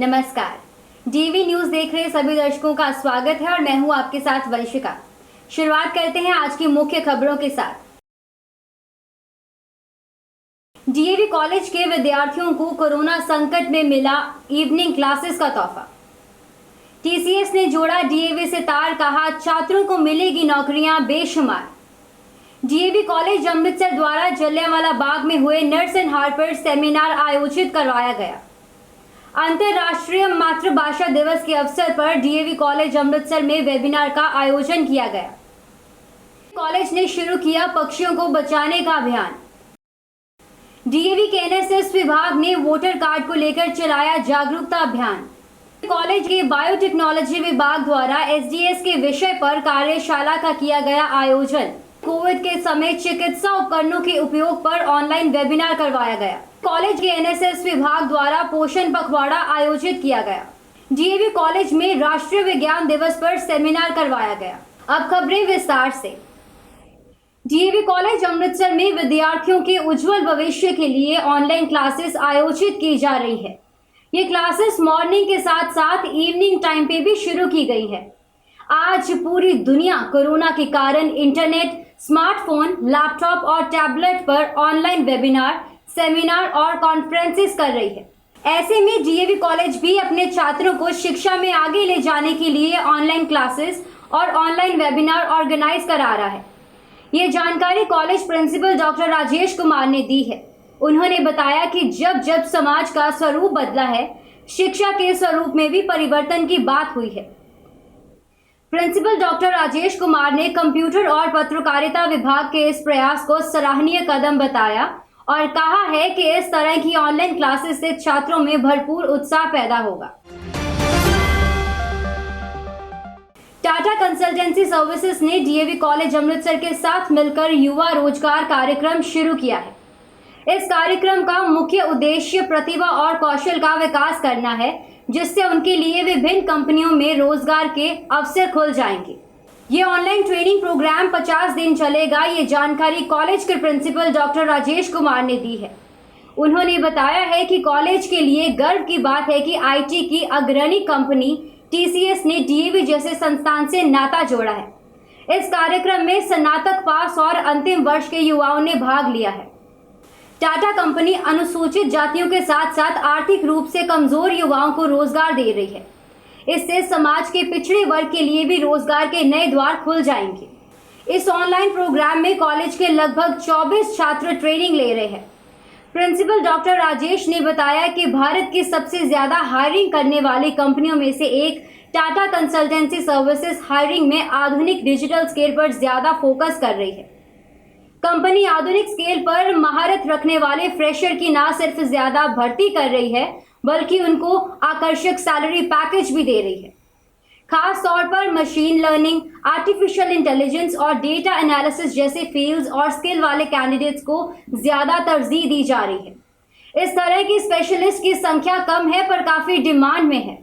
नमस्कार। DV news देख रहे सभी दर्शकों का स्वागत है और मैं हूं आपके साथ वंशिका। शुरुआत करते हैं आज की मुख्य खबरों के साथ। डीएवी कॉलेज के विद्यार्थियों को कोरोना संकट में मिला इवनिंग क्लासेस का तोहफा। टीसीएस ने जोड़ा डीएवी से तार, कहा छात्रों को मिलेगी नौकरियां बेशुमार। डीएवी कॉलेज अमृतसर द्वारा जलियांवाला बाग में हुए नर्स एंड हार्पर सेमिनार आयोजित करवाया गया। अंतर्राष्ट्रीय मातृभाषा दिवस के अवसर पर डीएवी कॉलेज अमृतसर में वेबिनार का आयोजन किया गया। कॉलेज ने शुरू किया पक्षियों को बचाने का अभियान। डीएवी के एनएसएस विभाग ने वोटर कार्ड को लेकर चलाया जागरूकता अभियान। कॉलेज के बायोटेक्नोलॉजी विभाग द्वारा एसडीएस के विषय पर कार्यशाला का किया गया आयोजन। कोविड के समय चिकित्सा उपकरणों के उपयोग पर ऑनलाइन वेबिनार करवाया गया। कॉलेज के एनएसएस विभाग द्वारा पोषण पखवाड़ा आयोजित किया गया। डीएवी कॉलेज में राष्ट्रीय विज्ञान दिवस पर सेमिनार करवाया गया। अब खबरें विस्तार से। डीएवी कॉलेज अमृतसर में विद्यार्थियों के उज्जवल भविष्य के लिए ऑनलाइन क्लासेस आयोजित की जा रही है। ये क्लासेस मॉर्निंग के साथ साथ इवनिंग टाइम पे भी शुरू की गई है। आज पूरी दुनिया कोरोना के कारण इंटरनेट, स्मार्टफोन, लैपटॉप और टैबलेट पर ऑनलाइन वेबिनार, सेमिनार और कॉन्फ्रेंसेस कर रही है। ऐसे में डीएवी कॉलेज भी अपने छात्रों को शिक्षा में आगे ले जाने के लिए ऑनलाइन क्लासेस और ऑनलाइन वेबिनार ऑर्गेनाइज करा रहा है। ये जानकारी college principal doctor Rajesh Kumar ने दी है। उन्होंने बताया कि जब जब समाज का स्वरूप बदला है, शिक्षा के स्वरूप में भी परिवर्तन की बात हुई है। प्रिंसिपल डॉक्टर राजेश कुमार ने कंप्यूटर और पत्रकारिता विभाग के इस प्रयास को सराहनीय कदम बताया और कहा है कि इस तरह की ऑनलाइन क्लासेस से छात्रों में भरपूर उत्साह पैदा होगा। टाटा कंसल्टेंसी सर्विसेज ने डीएवी कॉलेज अमृतसर के साथ मिलकर युवा रोजगार कार्यक्रम शुरू किया है। इस कार्यक्रम का मुख्य उद्देश्य प्रतिभा और कौशल का विकास करना है, जिससे उनके लिए विभिन्न कंपनियों में रोजगार के अवसर खुल जाएंगे। ये ऑनलाइन ट्रेनिंग प्रोग्राम 50 दिन चलेगा। ये जानकारी कॉलेज के प्रिंसिपल डॉक्टर राजेश कुमार ने दी है। उन्होंने बताया है कि कॉलेज के लिए गर्व की बात है कि आईटी की अग्रणी कंपनी टीसीएस ने डीएवी जैसे संस्थान से नाता जोड़ा है। इस कार्यक्रम में स्नातक पास और अंतिम वर्ष के युवाओं ने भाग लिया है। टाटा कंपनी अनुसूचित जातियों के साथ साथ आर्थिक रूप से कमजोर युवाओं को रोजगार दे रही है। इससे समाज के पिछड़े वर्ग के लिए भी रोजगार के नए द्वार खुल जाएंगे। इस ऑनलाइन प्रोग्राम में कॉलेज के लगभग 24 छात्र ट्रेनिंग ले रहे हैं। प्रिंसिपल डॉक्टर राजेश ने बताया कि भारत की सबसे ज्यादा हायरिंग करने वाली कंपनियों में से एक टाटा कंसल्टेंसी सर्विसेज हायरिंग में आधुनिक डिजिटल स्केल पर ज्यादा फोकस कर रही है। कंपनी आधुनिक स्केल पर महारत रखने वाले फ्रेशर की न सिर्फ ज्यादा भर्ती कर रही है, बल्कि उनको आकर्षक सैलरी पैकेज भी दे रही है। खास तौर पर मशीन लर्निंग, आर्टिफिशियल इंटेलिजेंस और डेटा एनालिसिस जैसे फील्ड्स और स्किल वाले कैंडिडेट्स को ज्यादा तरजीह दी जा रही है। इस तरह की स्पेशलिस्ट की संख्या कम है, पर काफी डिमांड में है।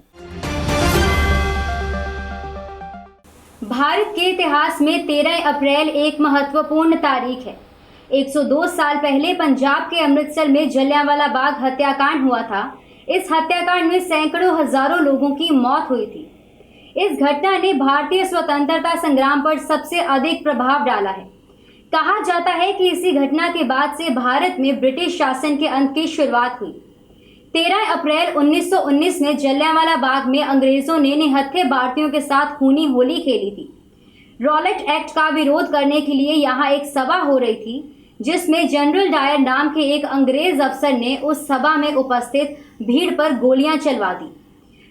भारत के इतिहास में 13 अप्रैल एक महत्वपूर्ण तारीख है। 102 साल पहले पंजाब के अमृतसर में जलियांवाला बाग हत्याकांड हुआ था। इस हत्याकांड में सैकड़ों हजारों लोगों की मौत हुई थी। इस घटना ने भारतीय स्वतंत्रता संग्राम पर सबसे अधिक प्रभाव डाला है। कहा जाता है कि इसी घटना के बाद से भारत में ब्रिटिश शासन के अंत की शुरुआत हुई। 13 अप्रैल 1919 में जलियांवाला बाग में अंग्रेजों ने निहत्थे भारतीयों के साथ खूनी होली खेली थी। रॉलेट एक्ट का विरोध करने के लिए यहाँ एक सभा हो रही थी, जिसमें जनरल डायर नाम के एक अंग्रेज अफसर ने उस सभा में उपस्थित भीड़ पर गोलियां चलवा दी।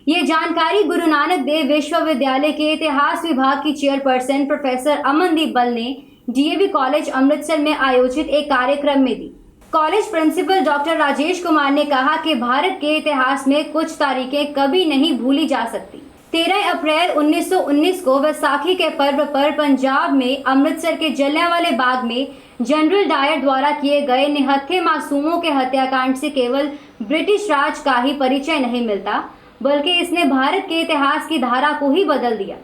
ये जानकारी गुरु नानक देव विश्वविद्यालय के इतिहास विभाग की चेयरपर्सन प्रोफेसर अमनदीप बल ने डीएवी कॉलेज अमृतसर में आयोजित एक कार्यक्रम में दी। College principal doctor Rajesh Kumar ने कहा कि भारत के इतिहास में कुछ तारीखें कभी नहीं भूली जा सकती। 13 अप्रैल 1919 को वैसाखी के पर्व पर पंजाब में अमृतसर के जलियांवाले बाग में जनरल डायर द्वारा किए गए निहत्थे मासूमों के हत्याकांड से केवल ब्रिटिश राज का ही परिचय नहीं मिलता, बल्कि इसने भारत के इतिहास की धारा को ही बदल दिया।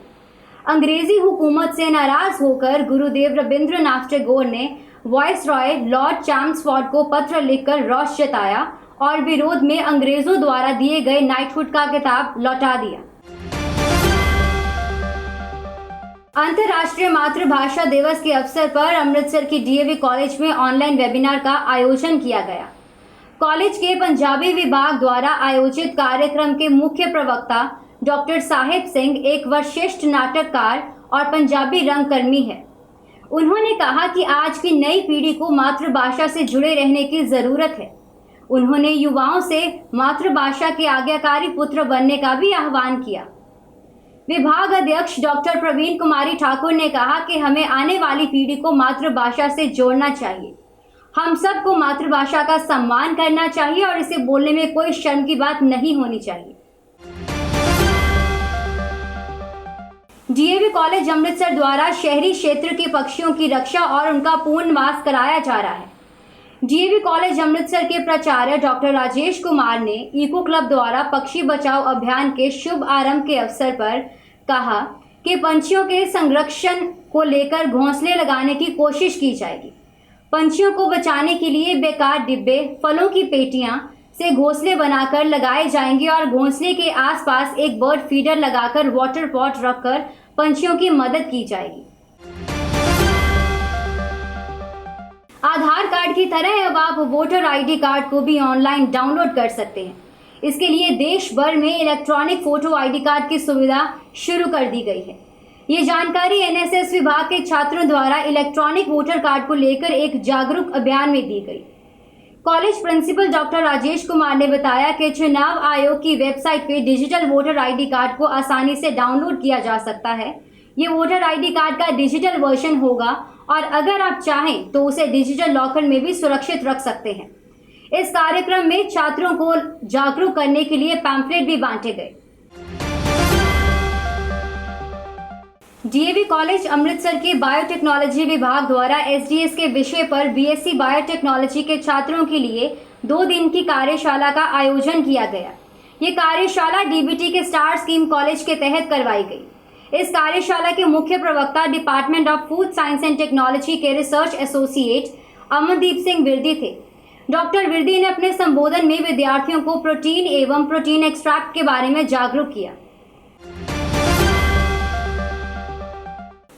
अंग्रेजी हुकूमत से नाराज होकर गुरुदेव रविंद्रनाथ टैगोर ने वाइसरॉय लॉर्ड चैम्सफोर्ड को पत्र लिखकर रोष जताया और विरोध में अंग्रेजों द्वारा दिए गए नाइटहुड का खिताब लौटा दिया। अंतर्राष्ट्रीय मातृभाषा दिवस के अवसर पर अमृतसर के डीएवी कॉलेज में ऑनलाइन वेबिनार का आयोजन किया गया। कॉलेज के पंजाबी विभाग द्वारा आयोजित कार्यक्रम के मुख्य प्रवक्ता डॉक्टर साहिब सिंह एक वरिष्ठ नाटककार और पंजाबी रंगकर्मी है। उन्होंने कहा कि आज की नई पीढ़ी को मातृभाषा से जुड़े रहने की जरूरत है। उन्होंने युवाओं से मातृभाषा के आज्ञाकारी पुत्र बनने का भी आह्वान किया। विभाग अध्यक्ष डॉक्टर प्रवीण कुमारी ठाकुर ने कहा कि हमें आने वाली पीढ़ी को मातृभाषा से जोड़ना चाहिए। हम सबको मातृभाषा का सम्मान करना चाहिए और इसे बोलने में कोई शर्म की बात नहीं होनी चाहिए। डीएवी कॉलेज अमृतसर द्वारा शहरी क्षेत्र के पक्षियों की रक्षा और उनका पुनर्वास कराया जा रहा है। डीएवी कॉलेज अमृतसर के प्राचार्य डॉक्टर राजेश कुमार ने इको क्लब द्वारा पक्षी बचाओ अभियान के शुभ आरंभ के अवसर पर कहा कि पंछियों के संरक्षण को लेकर घोंसले लगाने की कोशिश की जाएगी। पंछियों को बचाने के लिए बेकार डिब्बे, फलों की पेटियां से घोंसले बनाकर लगाए जाएंगे और घोंसले के आसपास एक बर्ड फीडर लगाकर वाटर पॉट रखकर पंछियों की मदद की जाएगी। आधार कार्ड की तरह अब आप वोटर आईडी कार्ड को भी ऑनलाइन डाउनलोड कर सकते हैं। इसके लिए देश भर में इलेक्ट्रॉनिक फोटो आईडी कार्ड की सुविधा शुरू कर दी गई है। ये जानकारी एनएसएस विभाग के छात्रों द्वारा इलेक्ट्रॉनिक वोटर कार्ड को लेकर एक जागरूक अभियान में दी गई। College principal doctor Rajesh Kumar ने बताया कि चुनाव आयोग की वेबसाइट पे डिजिटल वोटर आईडी कार्ड को आसानी से डाउनलोड किया जा सकता है। ये वोटर आईडी कार्ड का डिजिटल वर्जन होगा और अगर आप चाहें तो उसे डिजिटल लॉकर में भी सुरक्षित रख सकते हैं। इस कार्यक्रम में छात्रों को जागरूक करने के लिए पैम्फलेट भी बांटे गए। डीएवी कॉलेज अमृतसर के बायोटेक्नोलॉजी विभाग द्वारा एसडीएस के विषय पर बीएससी बायोटेक्नोलॉजी के छात्रों के लिए 2 दिन की कार्यशाला का आयोजन किया गया। ये कार्यशाला डीबीटी के स्टार स्कीम कॉलेज के तहत करवाई गई। इस कार्यशाला के मुख्य प्रवक्ता department of food science and technology के रिसर्च एसोसिएट अमनदीप सिंह विरदी थे। डॉक्टर विरदी ने अपने संबोधन में विद्यार्थियों को प्रोटीन एवं प्रोटीन एक्सट्रैक्ट के बारे में जागरूक किया।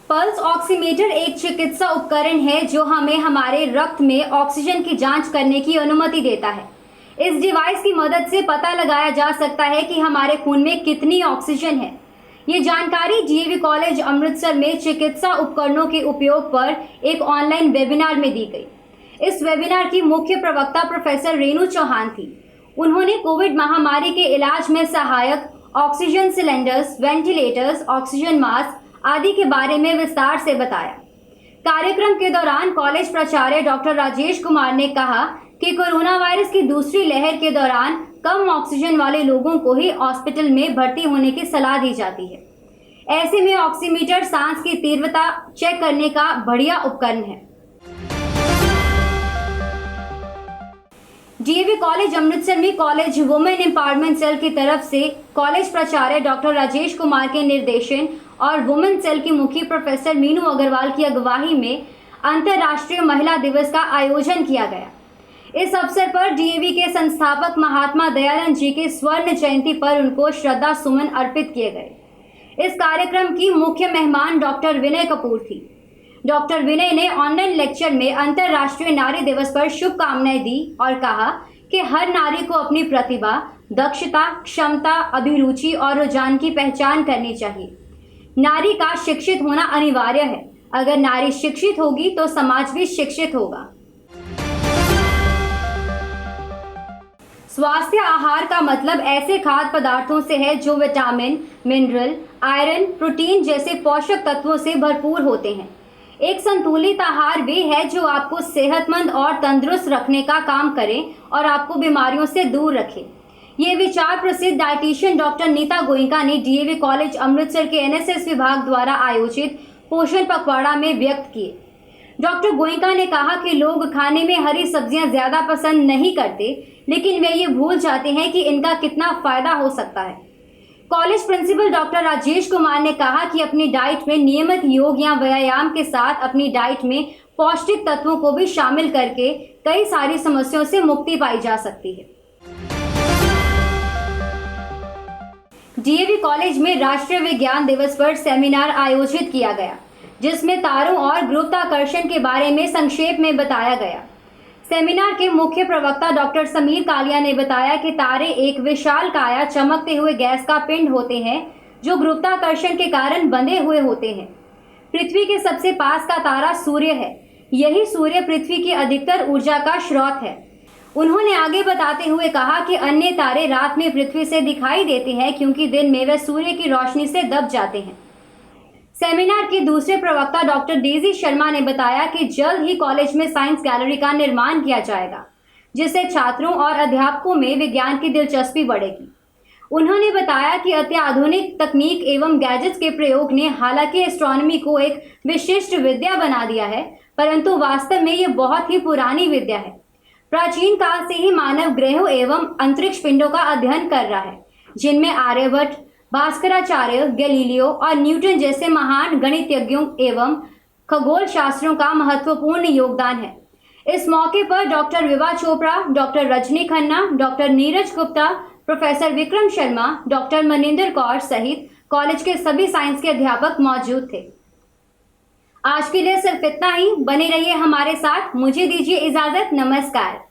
पल्स ऑक्सीमीटर एक चिकित्सा उपकरण है जो हमें हमारे रक्त में ऑक्सीजन की जांच करने की अनुमति देता है। इस डिवाइस की मदद से पता लगाया जा सकता है कि हमारे खून में कितनी ऑक्सीजन है। ये जानकारी डीएवी कॉलेज अमृतसर में चिकित्सा उपकरणों के उपयोग पर एक ऑनलाइन वेबिनार में दी गई। इस वेबिनार की मुख्य प्रवक्ता प्रोफेसर रेणु चौहान थी। उन्होंने कोविड महामारी के इलाज में सहायक oxygen cylinders, ventilators, oxygen mask आदि के बारे में विस्तार से बताया। कार्यक्रम के दौरान कॉलेज प्राचार्य डॉक्टर राजेश कुमार ने कहा कि कोरोना वायरस की दूसरी लहर के दौरान कम ऑक्सीजन वाले लोगों को ही हॉस्पिटल में भर्ती होने की सलाह दी जाती है। ऐसे में ऑक्सीमीटर सांस की तीव्रता चेक करने का बढ़िया उपकरण है। डीएवी कॉलेज अमृतसर में कॉलेज वुमेन एम्पावरमेंट सेल की तरफ से कॉलेज प्राचार्य डॉक्टर राजेश कुमार के निर्देशन और वुमेन सेल की मुखी प्रोफेसर मीनू अग्रवाल की अगुवाई में अंतर्राष्ट्रीय महिला दिवस का आयोजन किया गया। इस अवसर पर डीएवी के संस्थापक महात्मा दयानंद जी के स्वर्ण जयंती पर उनको श्रद्धा सुमन अर्पित किए गए। इस कार्यक्रम की मुख्य मेहमान डॉक्टर विनय कपूर थी। डॉक्टर विनय ने ऑनलाइन लेक्चर में अंतर्राष्ट्रीय नारी दिवस पर शुभकामनाएं दी और कहा कि हर नारी को अपनी प्रतिभा, दक्षता, क्षमता, अभिरुचि और रुझान की पहचान करनी चाहिए। नारी का शिक्षित होना अनिवार्य है। अगर नारी शिक्षित होगी तो समाज भी शिक्षित होगा। स्वास्थ्य आहार का मतलब ऐसे खाद्य पदार्थों से है जो विटामिन, मिनरल, आयरन, प्रोटीन जैसे पोषक तत्वों से भरपूर होते हैं। एक संतुलित आहार वे है जो आपको सेहतमंद और तंदुरुस्त रखने का काम करे और आपको बीमारियों से दूर रखे। ये विचार प्रसिद्ध डाइटिशियन डॉक्टर नीता गोइंका ने डीएवी कॉलेज अमृतसर के एनएसएस विभाग द्वारा आयोजित पोषण पखवाड़ा में व्यक्त किए। डॉक्टर गोइंका ने कहा कि लोग खाने में हरी सब्जियां ज्यादा पसंद नहीं करते, लेकिन वे ये भूल जाते हैं कि इनका कितना फायदा हो सकता है। College principal doctor Rajesh Kumar ने कहा कि अपनी डाइट में नियमित योग या व्यायाम के साथ अपनी डाइट में पौष्टिक तत्वों को भी शामिल करके कई सारी समस्याओं से मुक्ति पाई जा सकती है। डीएवी कॉलेज में राष्ट्रीय विज्ञान दिवस पर सेमिनार आयोजित किया गया, जिसमें तारों और गुरुत्वाकर्षण के बारे में संक्षेप में बताया गया। सेमिनार के मुख्य प्रवक्ता डॉक्टर समीर कालिया ने बताया कि तारे एक विशाल काया चमकते हुए गैस का पिंड होते हैं जो गुरुत्वाकर्षण के कारण बंधे हुए होते हैं। पृथ्वी के सबसे पास का तारा सूर्य है। यही सूर्य पृथ्वी की अधिकतर ऊर्जा का स्रोत है। उन्होंने आगे बताते हुए कहा कि अन्य तारे रात में पृथ्वी से दिखाई देते हैं क्योंकि दिन में वे सूर्य की रोशनी से दब जाते हैं। सेमिनार के दूसरे प्रवक्ता डॉक्टर डेजी शर्मा ने बताया कि जल्द ही कॉलेज में साइंस गैलरी का निर्माण किया जाएगा, जिससे छात्रों और अध्यापकों में विज्ञान की दिलचस्पी बढ़ेगी। उन्होंने बताया कि अत्याधुनिक तकनीक एवं गैजेट्स के प्रयोग ने हालांकि एस्ट्रोनॉमी को एक विशिष्ट विद्या बना दिया है, परंतु वास्तव में ये बहुत ही पुरानी विद्या है। प्राचीन काल से ही मानव ग्रहों एवं अंतरिक्ष पिंडों का अध्ययन कर रहा है, जिनमें आर्यभट्ट, भास्कराचार्य, गैलीलियो और न्यूटन जैसे महान गणितज्ञों एवं खगोल शास्त्रियों का महत्वपूर्ण योगदान है। इस मौके पर doctor Vibha Chopra, doctor Rajni Khanna, doctor Neeraj Gupta, professor Vikram Sharma, doctor Maninder Kaur सहित कॉलेज के सभी साइंस के अध्यापक मौजूद थे। आज के लिए सिर्फ इतना ही। बने रहिए हमारे साथ। मुझे दीजिए इजाजत। नमस्कार।